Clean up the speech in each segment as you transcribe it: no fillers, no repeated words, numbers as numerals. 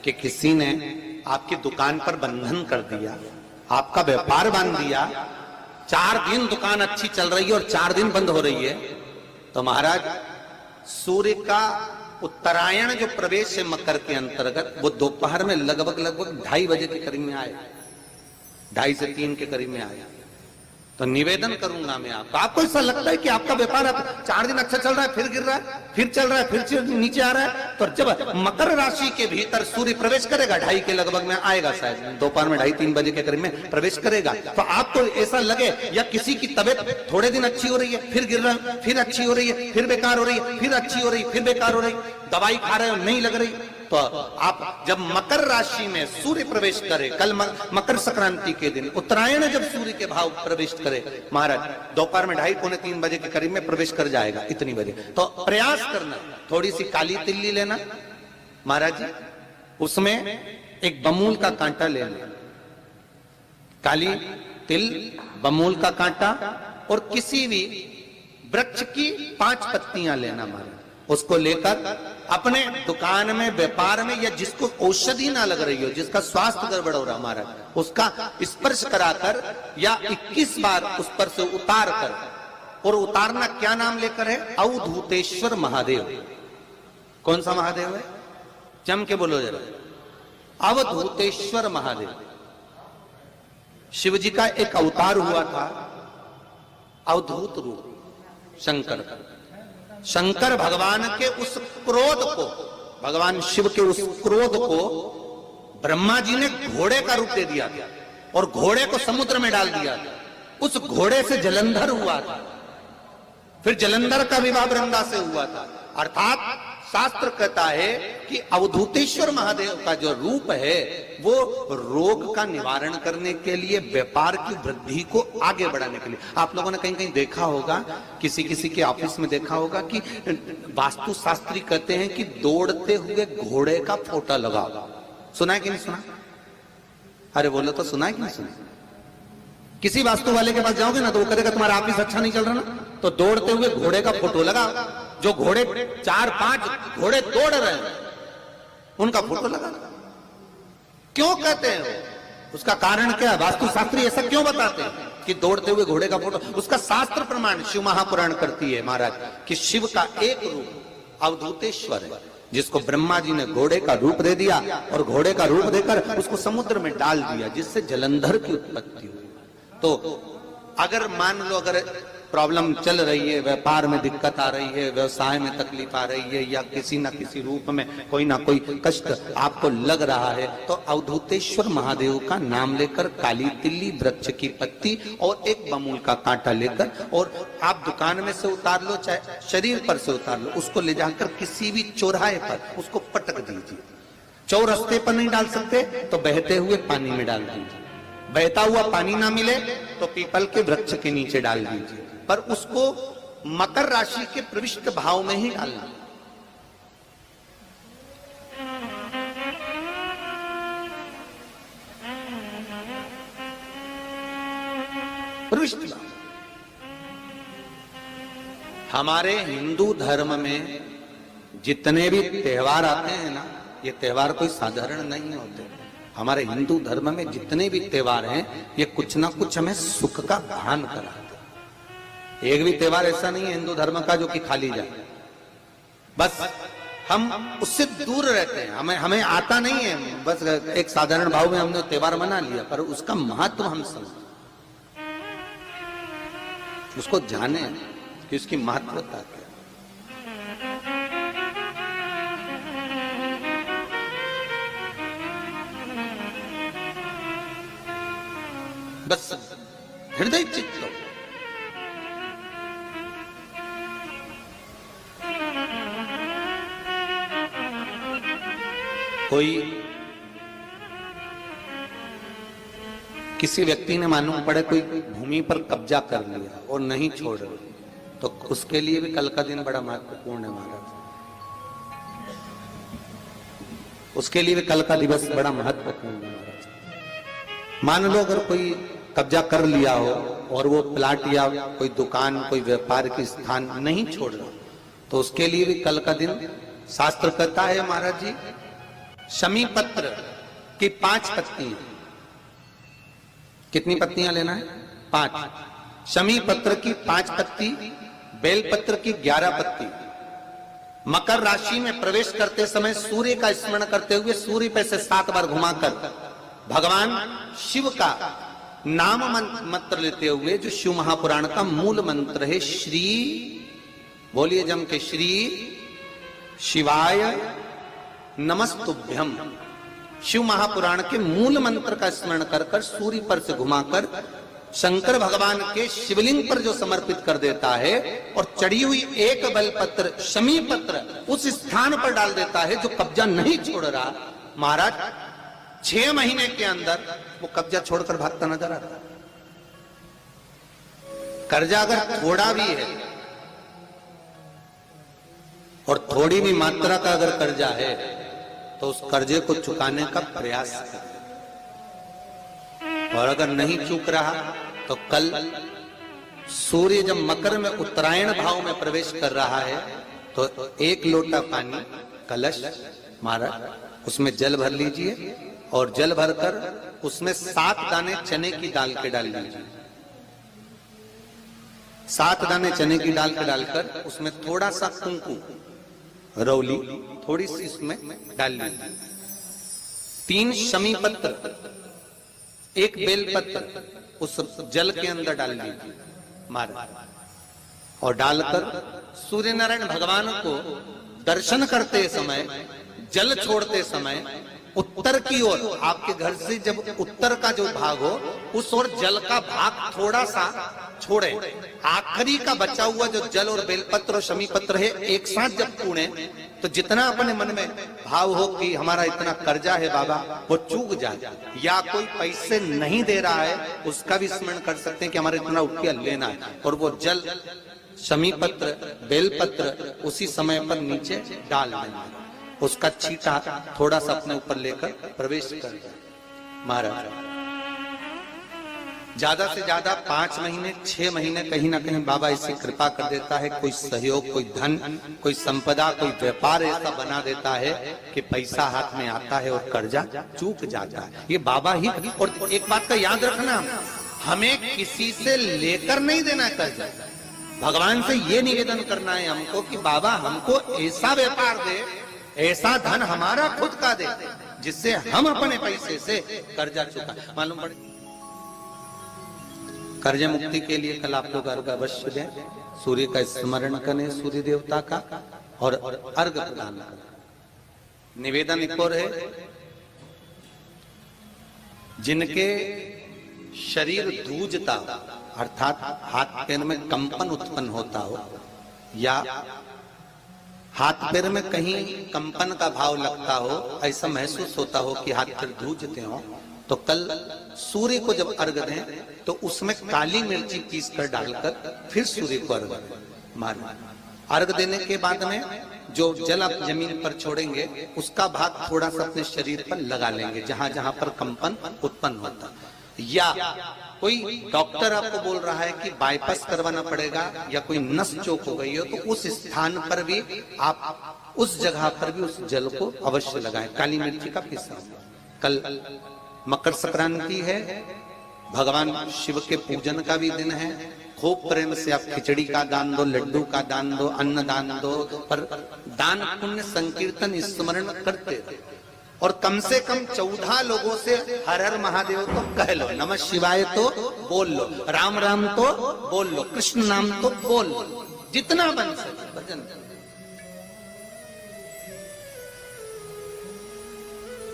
कि किसी ने आपकी दुकान पर बंधन कर दिया, आपका व्यापार बांध दिया, 4 दिन दुकान अच्छी चल रही है और 4 दिन बंद हो रही है, तो महाराज सूर्य का उत्तरायण जो प्रवेश है मकर के अंतर्गत, वो दोपहर में लगभग 2:30 बजे के करीब में आए, 2:30 से 3 के करीब में आया। तो निवेदन करूंगा मैं आपको ऐसा लगता है कि आपका व्यापार 4 दिन अच्छा चल रहा है, फिर गिर रहा है, फिर चल रहा है, फिर नीचे आ रहा है, तो जब मकर राशि के भीतर सूर्य प्रवेश करेगा 2:30 के लगभग में आएगा, शायद दोपहर में 2:30-3 बजे के करीब में प्रवेश करेगा, तो आपको ऐसा लगे या किसी की तबियत थोड़े दिन अच्छी हो रही है, फिर गिर रहा है, फिर अच्छी हो रही है, फिर बेकार हो रही है, फिर अच्छी हो रही है, फिर बेकार हो रही, दवाई खा रहे हो नहीं लग रही, तो आप जब मकर राशि में सूर्य प्रवेश करे, कल मकर संक्रांति के दिन उत्तरायण जब सूर्य के भाव प्रवेश करे महाराज, दोपहर में 2:30-3 बजे के करीब में प्रवेश कर जाएगा, इतनी बजे, तो प्रयास करना थोड़ी सी काली तिल्ली लेना महाराज जी, उसमें एक बमूल का कांटा ले लेना, काली तिल, बमूल का कांटा और किसी भी वृक्ष की 5 पत्तियां लेना महाराज, उसको लेकर अपने दुकान में, व्यापार में, या जिसको औषधि ना लग रही हो, जिसका स्वास्थ्य गड़बड़ हो रहा हमारा, उसका स्पर्श कराकर या 21 बार उस पर से उतार कर, और उतारना क्या नाम लेकर है, अवधूतेश्वर महादेव। कौन सा महादेव है, जम के बोलो जरा, अवधूतेश्वर महादेव। शिव जी का एक अवतार हुआ था, अवधूत रूप शंकर का। शंकर भगवान के उस क्रोध को, भगवान शिव के उस क्रोध को ब्रह्मा जी ने घोड़े का रूप दे दिया था और घोड़े को समुद्र में डाल दिया था, उस घोड़े से जलंधर हुआ था, फिर जलंधर का विवाह वृंदा से हुआ था। अर्थात शास्त्र कहता है कि अवधूतेश्वर महादेव का जो रूप है वो रोग का निवारण करने के लिए, व्यापार की वृद्धि को आगे बढ़ाने के लिए। आप लोगों ने कहीं कहीं देखा होगा, किसी किसी के ऑफिस में देखा होगा कि वास्तु शास्त्री कहते हैं कि दौड़ते हुए घोड़े का फोटो लगाओ। सुना है कि नहीं सुना? अरे बोलो तो, सुना है कि नहीं सुना? किसी वास्तु वाले के पास जाओगे ना तो वो कहेगा तुम्हारा ऑफिस अच्छा नहीं चल रहा ना, तो दौड़ते हुए घोड़े का फोटो लगाओ। जो घोड़े 4-5 घोड़े दौड़ रहे हैं उनका फोटो लगा। क्यों कहते हैं? उसका कारण क्या है? वास्तुशास्त्री ऐसा क्यों बताते हैं कि दौड़ते हुए घोड़े का फोटो? उसका शास्त्र प्रमाण शिव महापुराण करती है महाराज कि शिव का एक रूप अवधूतेश्वर है, जिसको ब्रह्मा जी ने घोड़े का रूप दे दिया और घोड़े का रूप देकर उसको समुद्र में डाल दिया, जिससे जलंधर की उत्पत्ति हुई। तो अगर मान लो अगर प्रॉब्लम चल रही है, व्यापार में दिक्कत आ रही है, व्यवसाय में तकलीफ आ रही है, या किसी ना किसी रूप में कोई ना कोई कष्ट आपको लग रहा है, तो अवधूतेश्वर महादेव का नाम लेकर काली तिल्ली, वृक्ष की पत्ती और एक बमूल का कांटा लेकर, और आप दुकान में से उतार लो, चाहे शरीर पर से उतार लो, उसको ले जाकर किसी भी चौराहे पर उसको पटक दीजिए। चौरस्ते पर नहीं डाल सकते तो बहते हुए पानी में डाल दीजिए, बहता हुआ पानी ना मिले तो पीपल के वृक्ष के नीचे डाल दीजिए, पर उसको मकर राशि के प्रविष्ट भाव में ही डालना। प्रविष्ट भाव। हमारे हिंदू धर्म में जितने भी त्योहार आते हैं ना, ये त्योहार कोई साधारण नहीं होते। हमारे हिंदू धर्म में जितने भी त्योहार हैं ये कुछ ना कुछ हमें सुख का भान कराते। एक भी त्योहार ऐसा नहीं है हिंदू धर्म का जो कि खाली जाए, बस हम उससे दूर रहते हैं, हमें आता नहीं है, बस एक साधारण भाव में हमने त्योहार मना लिया, पर उसका महत्व हम समझें, उसको जाने कि उसकी महत्वता क्या। बस हृदय चित्त लो। कोई किसी व्यक्ति ने मालूम पड़े कोई भूमि पर कब्जा कर लिया और नहीं छोड़ रहे, तो उसके लिए भी कल का दिन बड़ा महत्वपूर्ण है महाराज। उसके लिए भी कल का दिवस बड़ा महत्वपूर्ण है महाराज। मान लो अगर कोई कब्जा कर लिया हो और वो प्लाट या कोई दुकान, कोई व्यापार की स्थान नहीं छोड़ रहा, तो उसके लिए भी कल का दिन शास्त्र कहता है महाराज जी शमी पत्र की 5 पत्तियां। कितनी पत्तियां लेना है? 5। शमी पत्र की 5 पत्ती, बेलपत्र की 11 पत्ती। मकर राशि में प्रवेश करते समय सूर्य का स्मरण करते हुए सूर्य पे से 7 बार घुमाकर भगवान शिव का नाम मंत्र लेते हुए, जो शिव महापुराण का मूल मंत्र है, श्री, बोलिए जम के, श्री शिवाय नमस्तुभ्यम। शिव महापुराण के मूल मंत्र का स्मरण कर कर सूर्य पर से घुमाकर शंकर भगवान के शिवलिंग पर जो समर्पित कर देता है और चढ़ी हुई एक बेलपत्र शमी पत्र उस स्थान पर डाल देता है जो कब्जा नहीं छोड़ रहा, महाराज 6 महीने के अंदर वो कब्जा छोड़कर भागता नजर आता है। कर्जा अगर थोड़ा भी है और थोड़ी भी मात्रा का अगर कर्जा है तो उस कर्जे को चुकाने का प्रयास करें, और अगर नहीं चूक रहा तो कल सूर्य जब मकर में उत्तरायण भाव में प्रवेश कर रहा है तो 1 लोटा पानी कलश महाराज उसमें जल भर लीजिए और जल भरकर उसमें 7 दाने चने की दाल के डाल लीजिए। 7 दाने चने की दाल के डालकर उसमें थोड़ा सा कुंकुम रौली थोड़ी सी इसमें डाल लीजिए। 3 शमी पत्र, 1 बेलपत्र उस जल के अंदर डाल लीजिए महाराज, और डालकर सूर्य नारायण भगवान को दर्शन करते समय, जल छोड़ते समय उत्तर की ओर, आपके घर से जब उत्तर का जो भाग हो उस ओर जल का भाग थोड़ा सा छोड़े। आखिरी का बचा हुआ जो जल और बेलपत्र और शमी पत्र है एक साथ जब पूणे तो जितना अपने मन में भाव हो कि हमारा इतना कर्जा है बाबा, वो चूक जाए, या कोई पैसे नहीं दे रहा है उसका भी स्मरण कर सकते हैं कि हमारे इतना रुपया लेना है, और वो जल शमी पत्र बेलपत्र उसी समय पर नीचे डाल देना, उसका छींटा थोड़ा सा अपने ऊपर लेकर प्रवेश कर महाराज। ज्यादा से ज्यादा 5 महीने 6 महीने कहीं ना कहीं बाबा ऐसी कृपा कर देता है, कोई सहयोग, कोई धन, कोई संपदा, कोई व्यापार ऐसा बना देता है कि पैसा हाथ में आता है और कर्जा चूक जाता है। ये बाबा ही। और एक बात का याद रखना, हमें किसी से लेकर नहीं देना कर्जा, भगवान से ये निवेदन करना है हमको कि बाबा हमको ऐसा व्यापार दे, ऐसा धन हमारा खुद का दे जिससे हम अपने पैसे से कर्जा चुका। मालूम पड़े कर्ज मुक्ति के लिए कल आप लोग अर्घ अवश्य दें, सूर्य का स्मरण करें, सूर्य देवता का, और अर्घ प्रदान करें। निवेदन एक और है, जिनके शरीर धूजता अर्थात हाथ पैर में कंपन उत्पन्न होता हो, या हाथ पैर में कहीं कंपन का भाव लगता हो, ऐसा महसूस होता हो कि हाथ पैर धूजते हो, तो कल सूर्य को जब अर्घ दें तो उसमें काली मिर्ची पीस कर डालकर फिर सूर्य को अर्घ मारें। अर्घ देने के बाद में जो जल आप जमीन पर छोड़ेंगे उसका भाग थोड़ा सा अपने शरीर पर लगा लेंगे जहां जहां पर कंपन उत्पन्न होता। या कोई डॉक्टर आपको बोल रहा है कि बाईपास करवाना पड़ेगा या कोई नस चोक हो गई हो, तो उस स्थान पर भी आप उस जगह पर भी उस जल को अवश्य लगाएं, काली मिर्ची का पीसा। कल मकर संक्रांति है, भगवान शिव के पूजन का भी दिन है। खूब प्रेम से आप खिचड़ी का दान दो, लड्डू का दान दो, अन्न दान दो, पर दान पुण्य संकीर्तन स्मरण करते रहो, और कम से कम 14 लोगों से हर हर महादेव तो कह लो, नमः शिवाय तो बोल लो, राम राम तो बोल लो, कृष्ण नाम तो बोल लो, जितना बन सके भजन।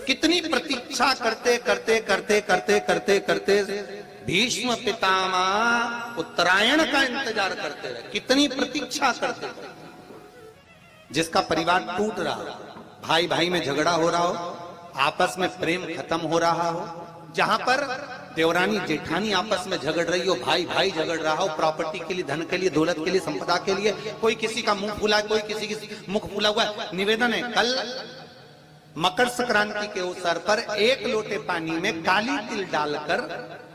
कितनी प्रतीक्षा करते करते करते करते करते करते भीष्म पितामह उत्तरायण का इंतजार करते रहे, कितनी प्रतीक्षा करते रहे। जिसका परिवार टूट रहा हो, भाई भाई में झगड़ा हो रहा हो, आपस में प्रेम खत्म हो रहा हो, जहां पर देवरानी जेठानी आपस में झगड़ रही हो, भाई भाई झगड़ रहा हो, प्रॉपर्टी के लिए, धन के लिए, दौलत के लिए, संपदा के लिए, कोई किसी का मुंह फूला है, कोई किसी की मुख फूला हुआ है। निवेदन है कल मकर संक्रांति के अवसर पर 1 लोटे पानी में काली तिल डालकर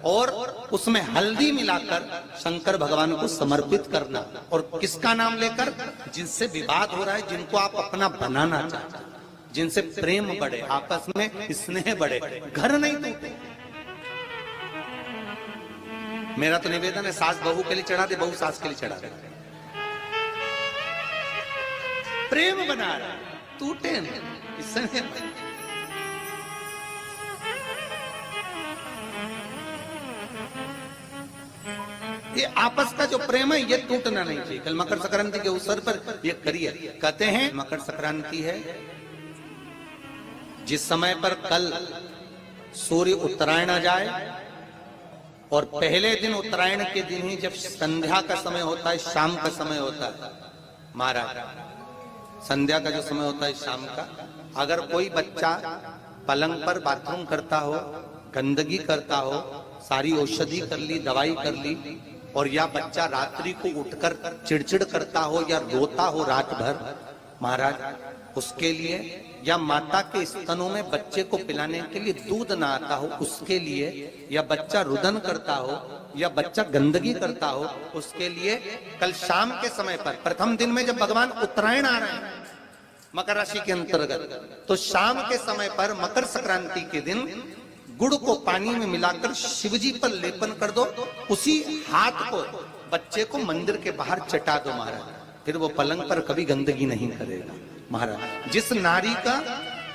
और उसमें हल्दी मिलाकर शंकर भगवान को समर्पित करना, और किसका नाम लेकर? जिनसे विवाद हो रहा है, जिनको आप अपना बनाना चाहते हैं, जिनसे प्रेम बढ़े, आपस में स्नेह बढ़े, घर नहीं टूटे। मेरा तो निवेदन है, सास बहू के लिए चढ़ा दे, बहू सास के लिए चढ़ा दे, प्रेम बना रहा, टूटे नहीं, स्नेह। ये आपस का जो प्रेम है ये टूटना नहीं चाहिए। कल मकर संक्रांति के अवसर पर ये करिए। कहते हैं मकर संक्रांति है जिस समय पर कल सूर्य उत्तरायण आ जाए और पहले दिन उत्तरायण के दिन ही जब संध्या का समय होता है, शाम का समय होता है महाराज, संध्या का जो समय होता है शाम का, अगर कोई बच्चा पलंग पर बाथरूम करता हो, गंदगी करता हो, सारी औषधि कर ली, दवाई कर ली, और या बच्चा रात्रि को उठकर चिड़चिड़ करता हो या रोता हो रात भर महाराज, उसके लिए, या माता के स्तनों में बच्चे को पिलाने के लिए दूध ना आता हो उसके लिए, या बच्चा रुदन करता हो या बच्चा गंदगी करता हो उसके लिए, कल शाम के समय पर प्रथम दिन में जब भगवान उत्तरायण आ रहे हैं मकर राशि के अंतर्गत, तो शाम के समय पर मकर संक्रांति के दिन गुड़ को पानी में मिलाकर शिवजी पर लेपन कर दो, उसी हाथ को बच्चे को मंदिर के बाहर चटा दो महाराज, फिर वो पलंग पर कभी गंदगी नहीं करेगा महाराज। जिस नारी का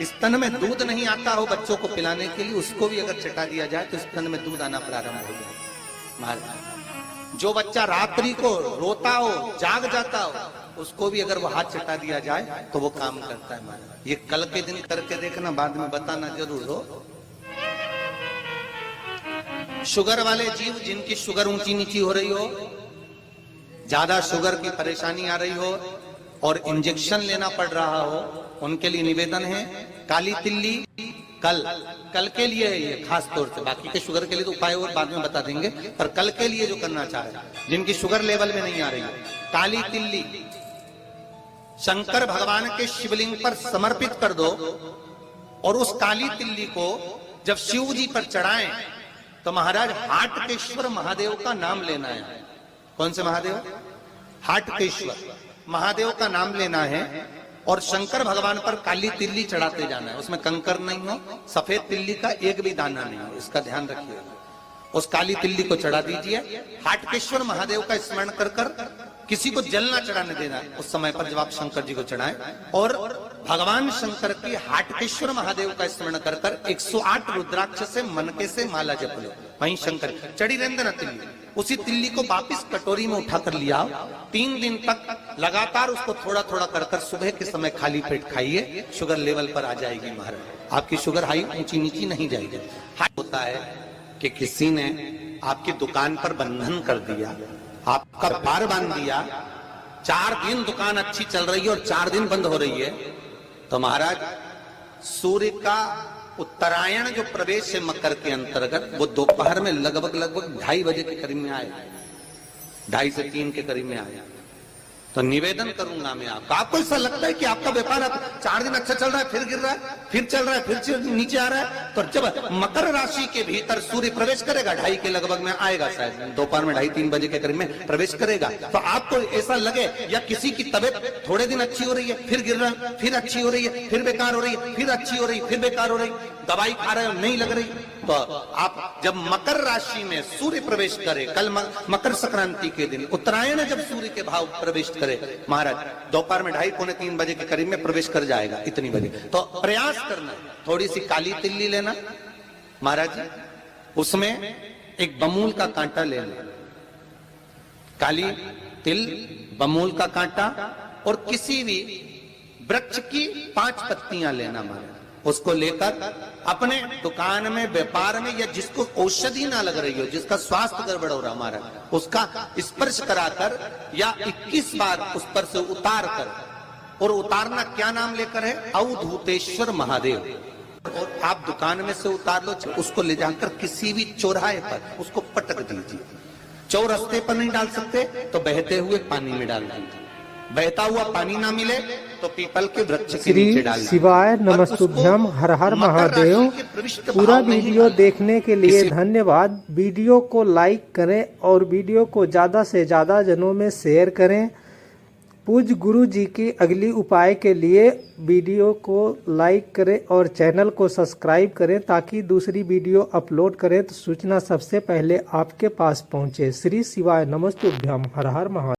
स्तन में दूध नहीं आता हो बच्चों को पिलाने के लिए, उसको भी अगर चटा दिया जाए तो स्तन में दूध आना प्रारंभ हो जाए महाराज। जो बच्चा रात्रि को रोता हो, जाग जाता हो, उसको भी अगर वो हाथ चटा दिया जाए तो वो काम करता है महाराज। ये कल के दिन करके देखना, बाद में बताना जरूर हो। शुगर वाले जीव जिनकी शुगर ऊंची नीची हो रही हो, ज्यादा शुगर की परेशानी आ रही हो और इंजेक्शन लेना पड़ रहा हो, उनके लिए निवेदन है काली तिल्ली कल के लिए है ये खास तौर से, बाकी के शुगर के लिए तो उपाय और बाद में बता देंगे, पर कल के लिए जो करना चाह रहे हैं जिनकी शुगर लेवल में नहीं आ रही, काली तिल्ली शंकर भगवान के शिवलिंग पर समर्पित कर दो, और उस काली तिल्ली को जब शिव जी पर चढ़ाएं तो महाराज हाटकेश्वर महादेव का नाम लेना है। कौन से महादेव? हाटकेश्वर महादेव का नाम लेना है, और शंकर भगवान पर काली तिल्ली चढ़ाते जाना है। उसमें कंकर नहीं हो, सफेद तिल्ली का एक भी दाना नहीं हो, इसका ध्यान रखिएगा। उस काली तिल्ली को चढ़ा दीजिए। हाटकेश्वर महादेव का स्मरण कर कर, किसी को जल ना चढ़ाने देना उस समय पर जब आप शंकर जी को चढ़ाएं, और भगवान शंकर की हाटकेश्वर महादेव का स्मरण कर कर 108 रुद्राक्ष से मनके से माला जप लो। वहीं शंकर चढ़ी रहने देना तिल्ली, उसी तिल्ली को वापिस कटोरी में उठाकर लिया, 3 दिन तक लगातार उसको थोड़ा थोड़ा कर कर सुबह के समय खाली पेट खाइए, शुगर लेवल पर आ जाएगी महाराज। आपकी शुगर हाई ऊंची नीची नहीं जाएगी। होता है कि किसी ने आपकी दुकान पर बंधन कर दिया, आपका व्यापार बांध दिया, 4 दिन दुकान अच्छी चल रही है और 4 दिन बंद हो रही है, तो महाराज सूर्य का उत्तरायण जो प्रवेश है मकर के अंतर्गत, वो दोपहर में लगभग 2:30 बजे के करीब में आए, 2:30 से 3 के करीब में आए। तो निवेदन करूंगा मैं आपको ऐसा लगता है कि आपका व्यापार 4 दिन अच्छा चल रहा है, फिर गिर रहा है, फिर चल रहा है, फिर नीचे आ रहा है, तो जब मकर राशि के भीतर सूर्य प्रवेश करेगा 2:30 के लगभग में आएगा, शायद दोपहर में 2:30-3 बजे के करीब में प्रवेश करेगा, तो आपको ऐसा लगे या किसी की तबियत थोड़े दिन अच्छी हो रही है, फिर गिर रहा है, फिर अच्छी हो रही है, फिर बेकार हो रही है, फिर अच्छी हो रही है, फिर बेकार हो रही, दवाई खा रहे हो नहीं लग रही, तो आप जब मकर राशि में सूर्य प्रवेश करे, कल मकर संक्रांति के दिन उत्तरायण जब सूर्य के भाव प्रवेश करे महाराज, दोपहर में 2:30-3 बजे के करीब में प्रवेश कर जाएगा, इतनी बजे, तो प्रयास करना थोड़ी सी काली तिल्ली लेना महाराज जी, उसमें एक बमूल का कांटा लेना, काली तिल, बमूल का कांटा, और किसी भी वृक्ष की 5 पत्तियां लेना महाराज, उसको लेकर अपने दुकान में, व्यापार में, या जिसको औषधि ना लग रही हो, जिसका स्वास्थ्य गड़बड़ हो रहा हमारा, उसका स्पर्श कराकर या 21 बार उस पर से उतार कर, और उतारना क्या नाम लेकर है? अवधूतेश्वर महादेव, और आप दुकान में से उतार लो, उसको ले जाकर किसी भी चौराहे पर उसको पटक दीजिए। चौरस्ते पर नहीं डाल सकते तो बहते हुए पानी में डाल दीजिए, बहता हुआ पानी ना मिले तो पीपल के वृक्ष के नीचे डालना। श्री शिवाय नमस्तुभ्यम, हर हर महादेव। पूरा वीडियो देखने के लिए धन्यवाद। वीडियो को लाइक करें और वीडियो को ज्यादा से ज्यादा जनों में शेयर करें। पूज्य गुरु जी की अगली उपाय के लिए वीडियो को लाइक करें और चैनल को सब्सक्राइब करें ताकि दूसरी वीडियो अपलोड करें तो सूचना सबसे पहले आपके पास पहुंचे। श्री शिवाय नमस्तुभ्यम। हर हर महादेव।